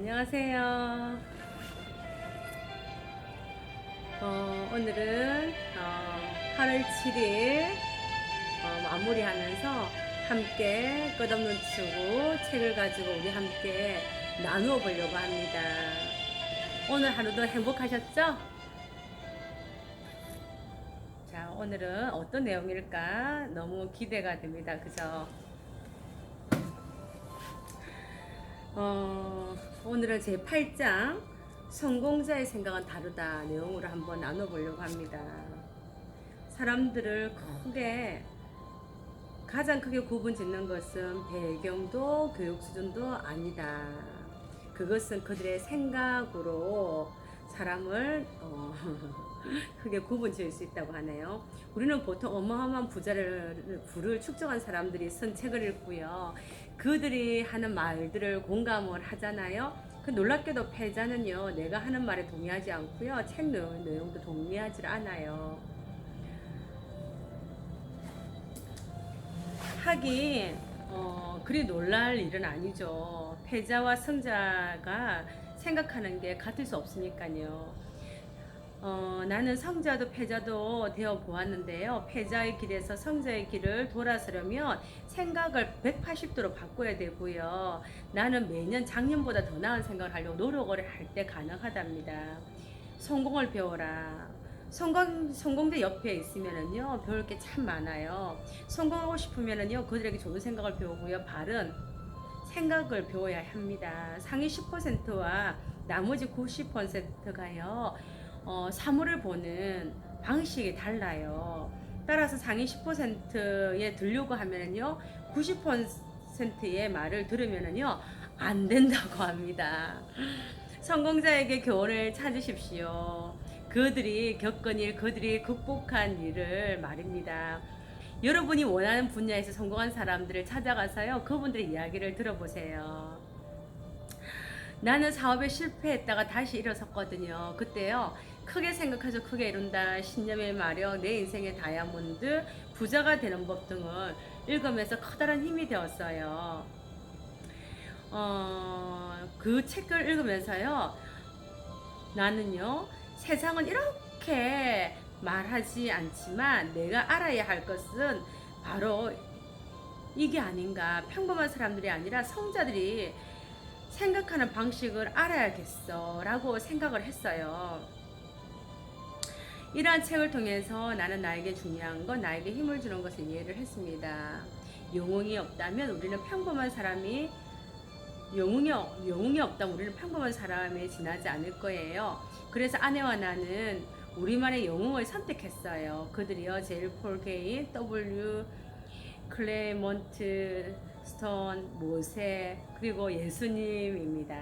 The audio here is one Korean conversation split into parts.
안녕하세요. 오늘은 8월 7일 마무리하면서 함께 끝없는 추구 책을 가지고 우리 함께 나누어 보려고 합니다. 오늘 하루도 행복하셨죠? 자, 오늘은 어떤 내용일까? 너무 기대가 됩니다. 그죠? 오늘은 제 8장 성공자의 생각은 다르다 내용으로 한번 나눠보려고 합니다. 사람들을 가장 크게 구분 짓는 것은 배경도 교육 수준도 아니다. 그것은 그들의 생각으로 사람을 크게 구분 지을 수 있다고 하네요. 우리는 보통 어마어마한 부를 축적한 사람들이 쓴 책을 읽고요. 그들이 하는 말들을 공감을 하잖아요. 그 놀랍게도 패자는요, 내가 하는 말에 동의하지 않고요. 책 내용도 동의하지 않아요. 하긴 그리 놀랄 일은 아니죠. 패자와 승자가 생각하는 게 같을 수 없으니까요. 나는 성자도 패자도 되어 보았는데요. 패자의 길에서 성자의 길을 돌아서려면 생각을 180도로 바꿔야 되고요. 나는 매년 작년보다 더 나은 생각을 하려고 노력을 할 때 가능하답니다. 성공을 배워라. 성공대 옆에 있으면은요, 배울 게 참 많아요. 성공하고 싶으면은요, 그들에게 좋은 생각을 배우고요. 바른 생각을 배워야 합니다. 상위 10%와 나머지 90%가요, 사물을 보는 방식이 달라요. 따라서 상위 10%에 들려고 하면은요, 90%의 말을 들으면은요, 안 된다고 합니다. 성공자에게 교훈을 찾으십시오. 그들이 겪은 일, 그들이 극복한 일을 말입니다. 여러분이 원하는 분야에서 성공한 사람들을 찾아가서요, 그분들의 이야기를 들어보세요. 나는 사업에 실패했다가 다시 일어섰거든요. 그때요, 크게 생각해서 크게 이룬다, 신념의 마력, 내 인생의 다이아몬드, 부자가 되는 법 등을 읽으면서 커다란 힘이 되었어요. 그 책을 읽으면서요, 나는요, 세상은 이렇게 말하지 않지만 내가 알아야 할 것은 바로 이게 아닌가. 평범한 사람들이 아니라 성자들이 생각하는 방식을 알아야겠어 라고 생각을 했어요. 이러한 책을 통해서 나는 나에게 중요한 건 나에게 힘을 주는 것을 이해를 했습니다. 영웅이 없다면 우리는 평범한 사람이 영웅이 없다면 우리는 평범한 사람에 지나지 않을 거예요. 그래서 아내와 나는 우리만의 영웅을 선택했어요. 그들이요, 제일 폴 게인, W 클레먼트 스톤, 모세, 그리고 예수님입니다.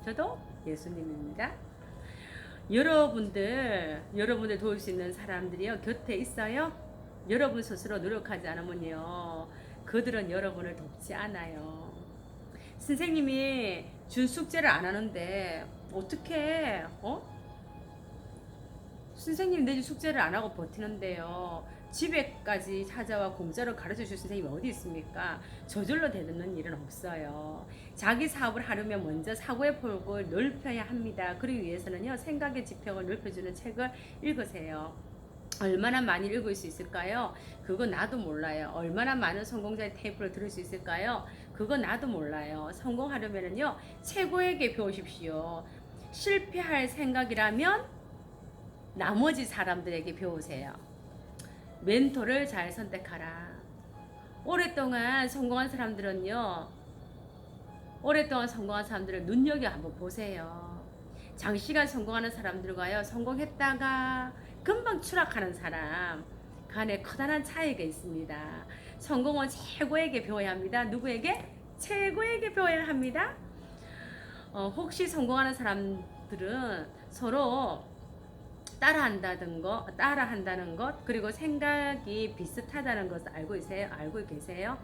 저도 예수님입니다. 여러분들 도울 수 있는 사람들이요, 곁에 있어요. 여러분 스스로 노력하지 않으면요, 그들은 여러분을 돕지 않아요. 선생님이 준 숙제를 안 하는데 어떻게 선생님 내준 숙제를 안 하고 버티는데요. 집에까지 찾아와 공짜로 가르쳐 줄 선생님이 어디 있습니까? 저절로 되는 일은 없어요. 자기 사업을 하려면 먼저 사고의 폭을 넓혀야 합니다. 그러기 위해서는요, 생각의 지평을 넓혀주는 책을 읽으세요. 얼마나 많이 읽을 수 있을까요? 그거 나도 몰라요. 얼마나 많은 성공자의 테이프를 들을 수 있을까요? 그거 나도 몰라요. 성공하려면요, 최고에게 배우십시오. 실패할 생각이라면 나머지 사람들에게 배우세요. 멘토를 잘 선택하라. 오랫동안 성공한 사람들을 눈여겨 한번 보세요. 장시간 성공하는 사람들과요, 성공했다가 금방 추락하는 사람 간에 커다란 차이가 있습니다. 성공은 최고에게 배워야 합니다. 누구에게? 최고에게 배워야 합니다. 혹시 성공하는 사람들은 서로 따라한다는 것, 그리고 생각이 비슷하다는 것을 알고 계세요?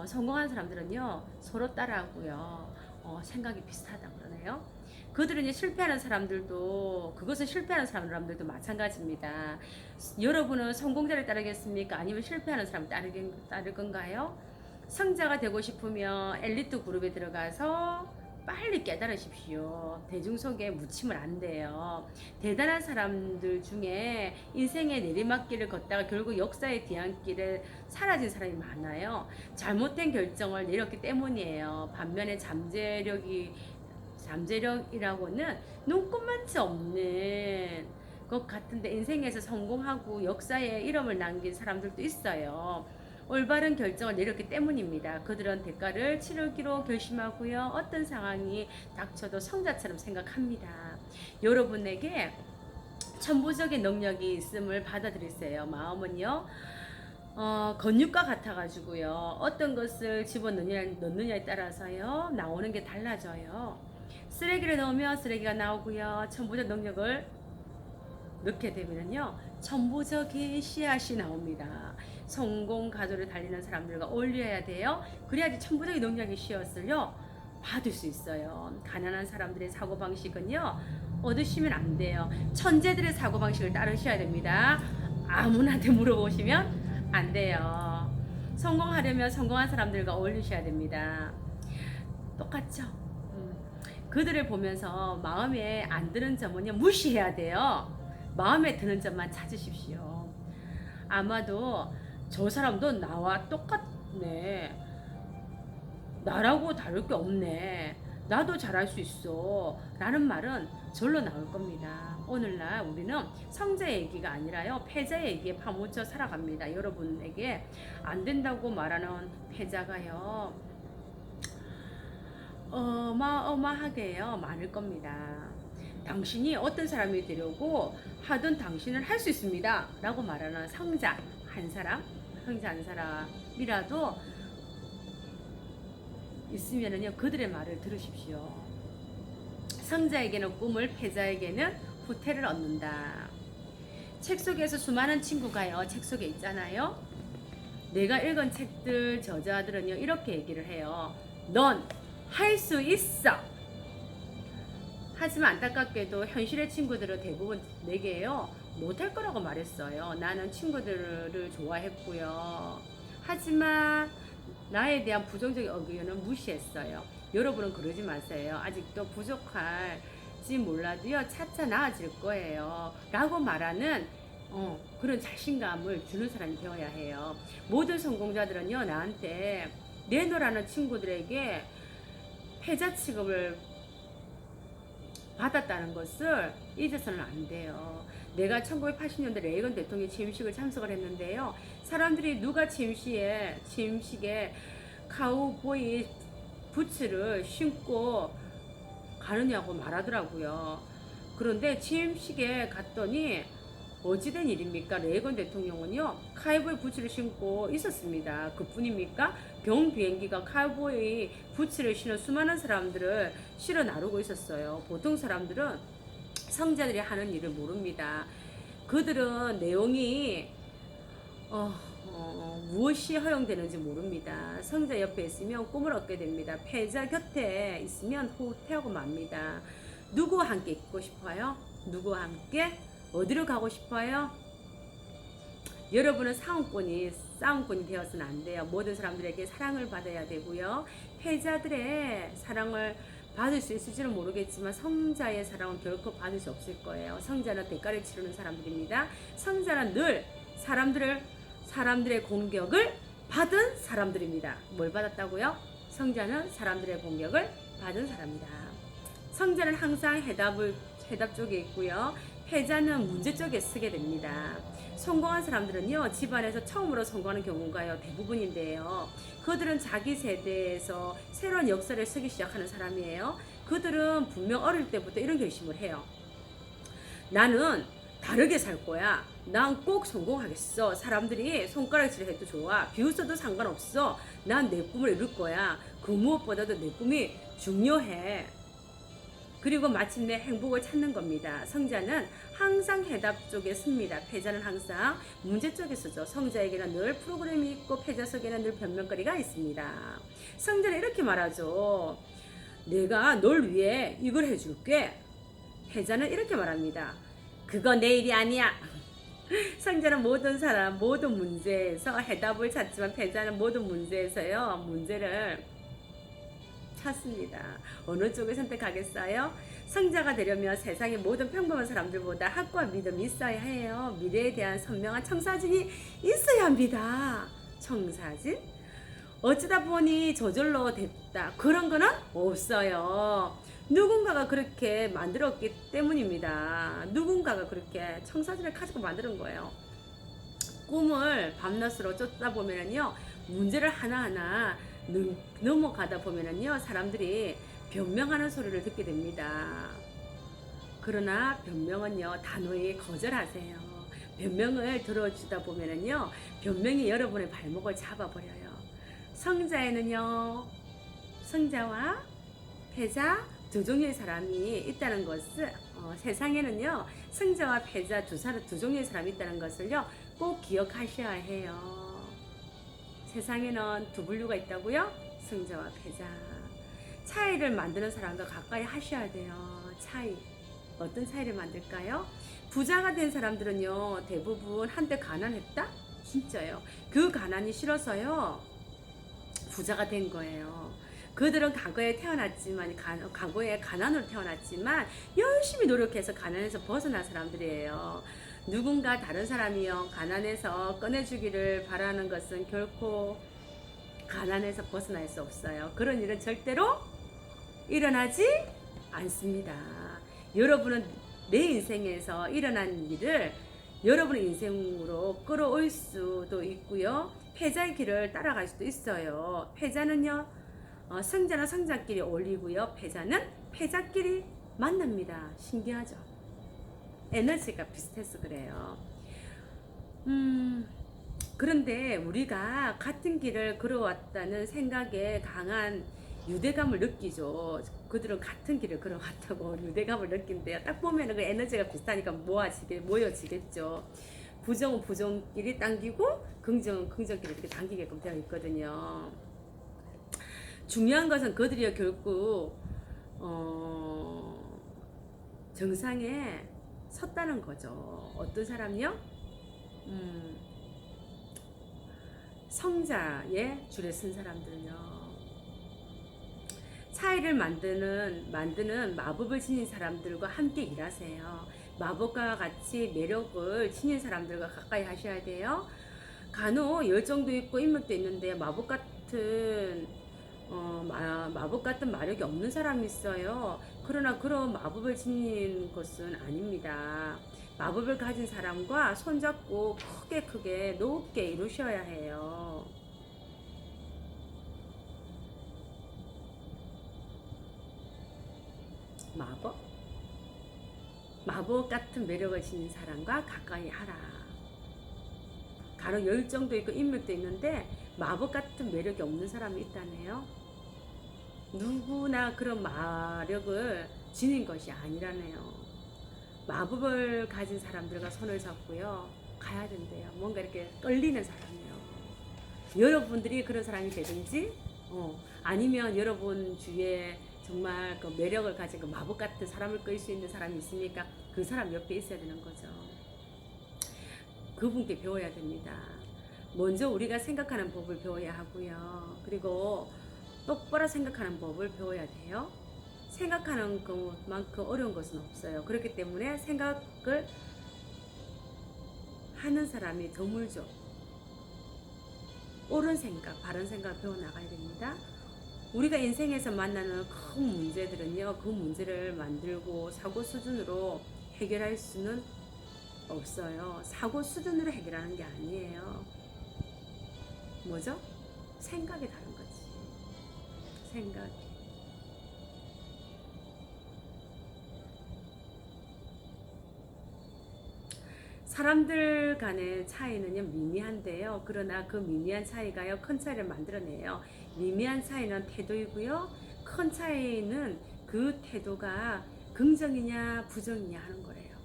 성공한 사람들은요, 서로 따라하고요, 생각이 비슷하다고 그러네요. 그것은 실패하는 사람들도 마찬가지입니다. 여러분은 성공자를 따르겠습니까? 아니면 실패하는 사람 따를 건가요? 성자가 되고 싶으면 엘리트 그룹에 들어가서 빨리 깨달으십시오. 대중 속에 묻히면 안 돼요. 대단한 사람들 중에 인생의 내리막길을 걷다가 결국 역사의 뒤안길에 사라진 사람이 많아요. 잘못된 결정을 내렸기 때문이에요. 반면에 잠재력이라고는 눈꼽만치 없는 것 같은데 인생에서 성공하고 역사에 이름을 남긴 사람들도 있어요. 올바른 결정을 내렸기 때문입니다. 그들은 대가를 치르기로 결심하고요. 어떤 상황이 닥쳐도 성자처럼 생각합니다. 여러분에게 천부적인 능력이 있음을 받아들이세요. 마음은요. 건육과 같아가지고요. 어떤 것을 집어넣느냐에 따라서요. 나오는 게 달라져요. 쓰레기를 넣으면 쓰레기가 나오고요. 천부적 능력을 넣게 되면요. 천부적인 씨앗이 나옵니다. 성공 가도를 달리는 사람들과 어울려야 돼요. 그래야지 천부적인 능력의 씨앗을요 받을 수 있어요. 가난한 사람들의 사고방식은요 얻으시면 안 돼요. 천재들의 사고방식을 따르셔야 됩니다. 아무나한테 물어보시면 안 돼요. 성공하려면 성공한 사람들과 어울리셔야 됩니다. 똑같죠? 그들을 보면서 마음에 안 드는 점은요 무시해야 돼요. 마음에 드는 점만 찾으십시오. 아마도 저 사람도 나와 똑같네. 나라고 다를 게 없네. 나도 잘할 수 있어. 라는 말은 절로 나올 겁니다. 오늘날 우리는 성자 얘기가 아니라요. 패자 얘기에 파묻혀 살아갑니다. 여러분에게 안 된다고 말하는 패자가요. 어마어마하게요. 많을 겁니다. 당신이 어떤 사람이 되려고 하든 당신은 할 수 있습니다. 라고 말하는 성자 한 사람이라도 있으면은요, 그들의 말을 들으십시오. 성자에게는 꿈을, 패자에게는 후퇴를 얻는다. 책 속에서 수많은 친구가요, 책 속에 있잖아요. 내가 읽은 책들, 저자들은요, 이렇게 얘기를 해요. 넌 할 수 있어! 하지만 안타깝게도 현실의 친구들은 대부분 내게요 못할 거라고 말했어요. 나는 친구들을 좋아했고요. 하지만 나에 대한 부정적인 의견은 무시했어요. 여러분은 그러지 마세요. 아직도 부족할지 몰라도요 차차 나아질 거예요. 라고 말하는 그런 자신감을 주는 사람이 되어야 해요. 모든 성공자들은요 나한테 내놓으라는 친구들에게 패자 취급을 받았다는 것을 잊어서는 안 돼요. 내가 1980년대 레이건 대통령 취임식을 참석을 했는데요. 사람들이 누가 취임식에 카우보이 부츠를 신고 가느냐고 말하더라고요. 그런데 취임식에 갔더니 어찌된 일입니까? 레이건 대통령은요 카우보이 부츠를 신고 있었습니다. 그뿐입니까? 병 비행기가 카우보이 부츠를 신은 수많은 사람들을 실어 나르고 있었어요. 보통 사람들은 성자들이 하는 일을 모릅니다. 그들은 내용이 무엇이 허용되는지 모릅니다. 성자 옆에 있으면 꿈을 얻게 됩니다. 패자 곁에 있으면 후퇴하고 맙니다. 누구와 함께 있고 싶어요? 누구와 함께? 어디로 가고 싶어요? 여러분은 싸움꾼이 되어서는 안 돼요. 모든 사람들에게 사랑을 받아야 되고요. 패자들의 사랑을 받을 수 있을지는 모르겠지만 성자의 사랑은 결코 받을 수 없을 거예요. 성자는 대가를 치르는 사람들입니다. 성자는 늘 사람들의 공격을 받은 사람들입니다. 뭘 받았다고요? 성자는 사람들의 공격을 받은 사람이다. 성자는 항상 해답 쪽에 있고요. 패자는 문제 쪽에 쓰게 됩니다. 성공한 사람들은요 집안에서 처음으로 성공하는 경우가요 대부분인데요. 그들은 자기 세대에서 새로운 역사를 쓰기 시작하는 사람이에요. 그들은 분명 어릴 때부터 이런 결심을 해요. 나는 다르게 살 거야. 난 꼭 성공하겠어. 사람들이 손가락질을 해도 좋아. 비웃어도 상관없어. 난 내 꿈을 이룰 거야. 그 무엇보다도 내 꿈이 중요해. 그리고 마침내 행복을 찾는 겁니다. 성자는 항상 해답 쪽에 씁니다. 패자는 항상 문제 쪽에 쓰죠. 성자에게는 늘 프로그램이 있고 패자 속에는 늘 변명거리가 있습니다. 성자는 이렇게 말하죠. 내가 널 위해 이걸 해줄게. 패자는 이렇게 말합니다. 그거 내 일이 아니야. 성자는 모든 문제에서 해답을 찾지만 패자는 모든 문제에서요 문제를 찾습니다. 어느 쪽을 선택하겠어요? 성자가 되려면 세상의 모든 평범한 사람들보다 학과 믿음이 있어야 해요. 미래에 대한 선명한 청사진이 있어야 합니다. 청사진? 어쩌다 보니 저절로 됐다. 그런 거는 없어요. 누군가가 그렇게 만들었기 때문입니다. 누군가가 그렇게 청사진을 가지고 만드는 거예요. 꿈을 밤낮으로 쫓다 보면은요, 문제를 하나하나 넘어가다 보면은요, 사람들이 변명하는 소리를 듣게 됩니다. 그러나 변명은요, 단호히 거절하세요. 변명을 들어주다 보면은요, 변명이 여러분의 발목을 잡아버려요. 성자에는요, 성자와 패자 두 종류의 사람이 있다는 것을, 세상에는요, 성자와 패자 두 종류의 사람이 있다는 것을요, 꼭 기억하셔야 해요. 세상에는 두 분류가 있다고요? 성자와 패자. 차이를 만드는 사람과 가까이 하셔야 돼요. 차이. 어떤 차이를 만들까요? 부자가 된 사람들은요, 대부분 한때 가난했다? 진짜요. 그 가난이 싫어서요, 부자가 된 거예요. 그들은 과거에 태어났지만, 과거에 가난으로 태어났지만 열심히 노력해서 가난에서 벗어난 사람들이에요. 누군가 다른 사람이요, 가난에서 꺼내주기를 바라는 것은 결코 가난에서 벗어날 수 없어요. 그런 일은 절대로 일어나지 않습니다. 여러분은 내 인생에서 일어난 일을 여러분의 인생으로 끌어올 수도 있고요, 패자의 길을 따라갈 수도 있어요. 패자는요, 성자는 성자끼리 올리고요, 패자는 패자끼리 만납니다. 신기하죠? 에너지가 비슷해서 그래요. 그런데 우리가 같은 길을 걸어왔다는 생각에 강한 유대감을 느끼죠. 그들은 같은 길을 걸어왔다고 유대감을 느낀대요. 딱 보면 그 에너지가 비슷하니까 모여지겠죠. 부정은 부정끼리 당기고 긍정은 긍정끼리 이렇게 당기게끔 되어 있거든요. 중요한 것은 그들이 결국 정상에 섰다는 거죠. 어떤 사람이요? 성자의 줄에 쓴 사람들은요, 차이를 만드는 마법을 지닌 사람들과 함께 일하세요. 마법과 같이 매력을 지닌 사람들과 가까이 하셔야 돼요. 간혹 열정도 있고 인맥도 있는데 마법 같은 마력이 없는 사람이 있어요. 그러나 그런 마법을 지닌 것은 아닙니다. 마법을 가진 사람과 손잡고 크게 높게 이루셔야 해요. 마법 같은 매력을 지닌 사람과 가까이 하라. 간혹 열정도 있고 인맥도 있는데 마법 같은 매력이 없는 사람이 있다네요. 누구나 그런 마력을 지닌 것이 아니라네요. 마법을 가진 사람들과 손을 잡고요, 가야 된대요. 뭔가 이렇게 끌리는 사람이요. 여러분들이 그런 사람이 되든지, 아니면 여러분 주위에 정말 그 매력을 가진 그 마법 같은 사람을 끌 수 있는 사람이 있으니까 그 사람 옆에 있어야 되는 거죠. 그분께 배워야 됩니다. 먼저 우리가 생각하는 법을 배워야 하고요. 그리고 똑바로 생각하는 법을 배워야 돼요. 생각하는 것만큼 어려운 것은 없어요. 그렇기 때문에 생각을 하는 사람이 드물죠. 옳은 생각, 바른 생각을 배워나가야 됩니다. 우리가 인생에서 만나는 큰 문제들은요, 그 문제를 만들고 사고 수준으로 해결할 수는 없어요. 사고 수준으로 해결하는 게 아니에요. 뭐죠? 생각이 다른 거지. 생각. 사람들 간의 차이는요, 미미한데요. 그러나 그 미미한 차이가요, 큰 차이를 만들어내요. 미미한 차이는 태도이고요, 큰 차이는 그 태도가 긍정이냐 부정이냐 하는 거래요.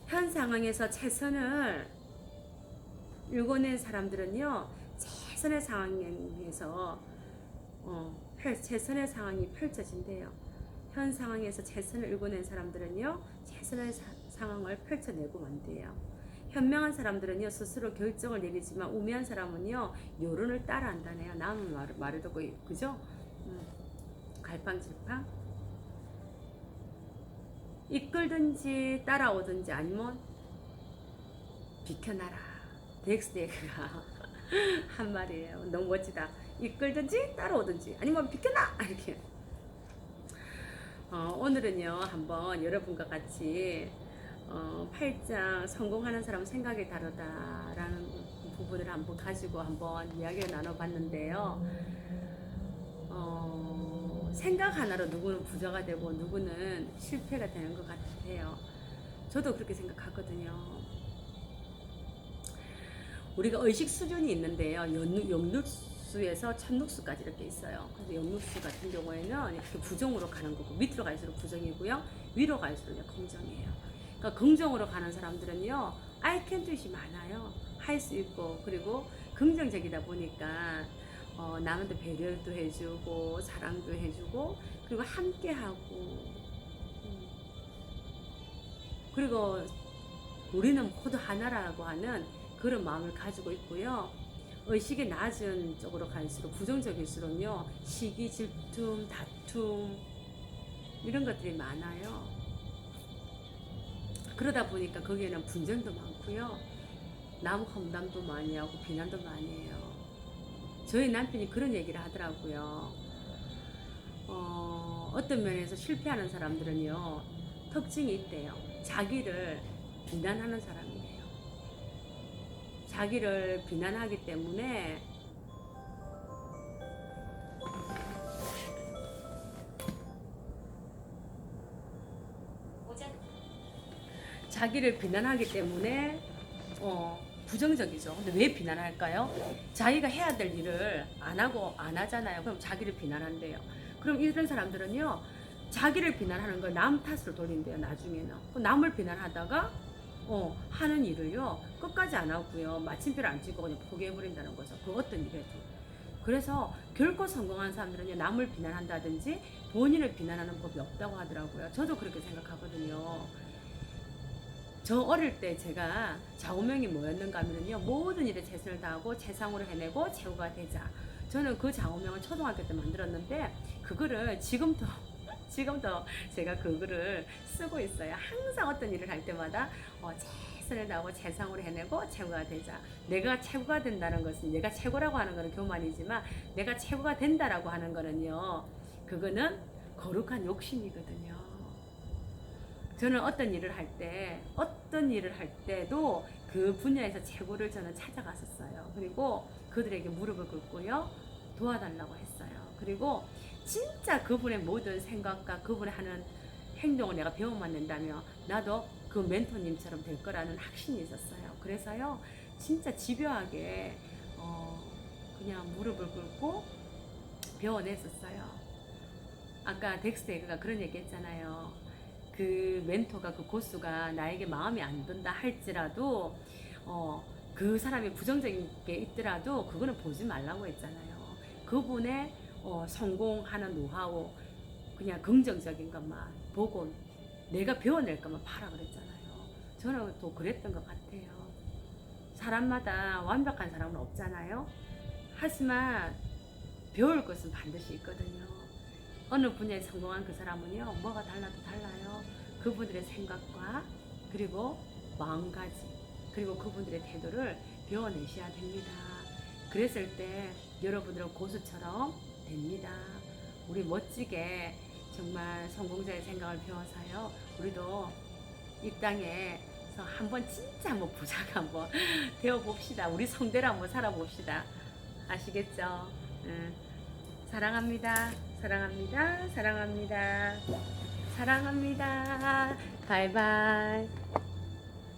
현 상황에서 최선을 일궈낸 사람들은요, 최선의 상황에서 최선의 상황이 펼쳐진대요. 현 상황에서 최선을 일궈낸 사람들은요, 최선의 상황을 펼쳐내고 만대요. 현명한 사람들은요 스스로 결정을 내리지만 우매한 사람은요 여론을 따라한다네요. 남의 말을 듣고 그죠? 갈팡질팡 이끌든지 따라오든지 아니면 비켜나라. 덱스데이가 한 말이에요. 너무 멋지다. 이끌든지 따라오든지 아니면 비켜나 이렇게. 오늘은요 한번 여러분과 같이 8장 성공하는 사람 생각이 다르다라는 부분을 한번 가지고 한번 이야기를 나눠봤는데요. 생각 하나로 누구는 부자가 되고 누구는 실패가 되는 것 같아요. 저도 그렇게 생각하거든요. 우리가 의식 수준이 있는데요. 역육수에서 천육수까지 이렇게 있어요. 그래서 역육수 같은 경우에는 이렇게 부정으로 가는 거고 밑으로 갈수록 부정이고요. 위로 갈수록 긍정이에요. 그러니까 긍정으로 가는 사람들은요. I can do it이 많아요. 할 수 있고 그리고 긍정적이다 보니까 남한테 배려도 해주고 사랑도 해주고 그리고 함께하고 그리고 우리는 모두 하나라고 하는 그런 마음을 가지고 있고요. 의식이 낮은 쪽으로 갈수록 부정적일수록요 시기, 질투, 다툼 이런 것들이 많아요. 그러다 보니까 거기에는 분쟁도 많고요. 남 험담도 많이 하고 비난도 많이 해요. 저희 남편이 그런 얘기를 하더라고요. 어떤 면에서 실패하는 사람들은요 특징이 있대요. 자기를 비난하는 사람이에요. 자기를 비난하기 때문에 부정적이죠. 근데 왜 비난할까요? 자기가 해야 될 일을 안 하고 안 하잖아요. 그럼 자기를 비난한대요. 그럼 이런 사람들은요 자기를 비난하는 걸 남 탓으로 돌린대요. 나중에는 남을 비난하다가 하는 일을요 끝까지 안 하고요 마침표를 안 찍고 그냥 포기해버린다는 거죠. 그 어떤 일에도. 그래서 결코 성공한 사람들은요 남을 비난한다든지 본인을 비난하는 법이 없다고 하더라고요. 저도 그렇게 생각하거든요. 저 어릴 때 제가 좌우명이 뭐였는가 하면요 모든 일에 최선을 다하고 최상으로 해내고 최고가 되자. 저는 그 좌우명을 초등학교 때 만들었는데 그거를 지금도 제가 그거를 쓰고 있어요. 항상 어떤 일을 할 때마다 최선을 다하고 최상으로 해내고 최고가 되자. 내가 최고가 된다는 것은 내가 최고라고 하는 것은 교만이지만 내가 최고가 된다라고 하는 것은요 그거는 거룩한 욕심이거든요. 저는 어떤 일을 할 때도 그 분야에서 최고를 저는 찾아갔었어요. 그리고 그들에게 무릎을 꿇고요 도와달라고 했어요. 그리고 진짜 그분의 모든 생각과 그분의 하는 행동을 내가 배워만 낸다면 나도 그 멘토님처럼 될 거라는 확신이 있었어요. 그래서요 진짜 집요하게 그냥 무릎을 꿇고 배워냈었어요. 아까 덱스테이크가 그런 얘기 했잖아요. 그 멘토가 그 고수가 나에게 마음에 안 든다 할지라도 그 사람이 부정적인 게 있더라도 그거는 보지 말라고 했잖아요. 그분의 성공하는 노하우 그냥 긍정적인 것만 보고 내가 배워낼 것만 봐라 그랬잖아요. 저는 또 그랬던 것 같아요. 사람마다 완벽한 사람은 없잖아요. 하지만 배울 것은 반드시 있거든요. 어느 분야에 성공한 그 사람은요 뭐가 달라도 달라요. 그분들의 생각과 그리고 마음가짐 그리고 그분들의 태도를 배워내셔야 됩니다. 그랬을 때 여러분들은 고수처럼 됩니다. 우리 멋지게 정말 성공자의 생각을 배워서요 우리도 이 땅에서 한번 진짜 한번 부자가 한번 되어봅시다. 우리 성대로 한번 살아봅시다. 아시겠죠? 사랑합니다. 사랑합니다. 사랑합니다. 사랑합니다. 바이바이.